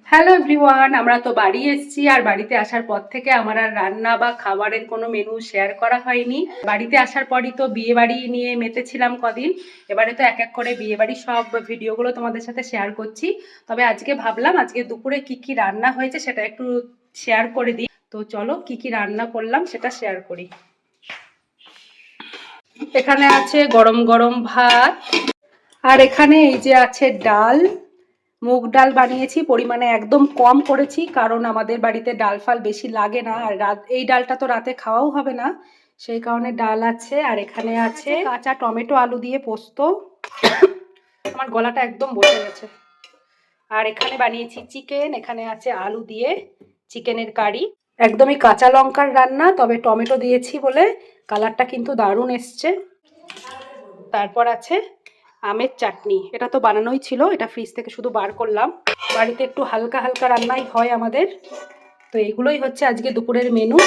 Hello everyone, আমরা তো বাড়ি এসেছি আর বাড়িতে আসার পর থেকে আমার আর রান্না বা খাবারের কোনো মেনু শেয়ার করা হয়নি। বাড়িতে আসার পরই তো বিয়ে বাড়ি নিয়ে মেতেছিলাম কদিন। এবারে তো এক এক করে বিয়ে বাড়ির সব ভিডিওগুলো তোমাদের সাথে শেয়ার করছি। তবে আজকে ভাবলাম আজকে দুপুরে কি কি রান্না হয়েছে সেটা একটু শেয়ার করে দিই। তো চলো কি কি রান্না করলাম সেটা শেয়ার করি। এখানে আছে গরম গরম ভাত, আর এখানে এই যে আছে ডাল। মুগ ডাল বানিয়েছি, পরিমাণে একদম কম করেছি কারণ আমাদের বাড়িতে ডাল ফাল বেশি লাগে না, আর এই ডালটা তো রাতে খাওয়াও হবে না, সেই কারণে ডাল আছে। আর এখানে আছে কাঁচা টমেটো আলু দিয়ে পোস্ত। আমার গলাটা একদম বসে গেছে। আর এখানে বানিয়েছি চিকেন, এখানে আছে আলু দিয়ে চিকেনের কারি। একদমই কাঁচা লঙ্কার রান্না, তবে টমেটো দিয়েছি বলে কালারটা কিন্তু দারুণ এসছে। তারপর আছে আমের চাটনি, এটা তো বানানোই ছিল, এটা ফ্রিজ থেকে শুধু বার করলাম। বাড়িতে একটু হালকা হালকা রান্নাই হয় আমাদের। তো এগুলোই হচ্ছে আজকে দুপুরের মেনু।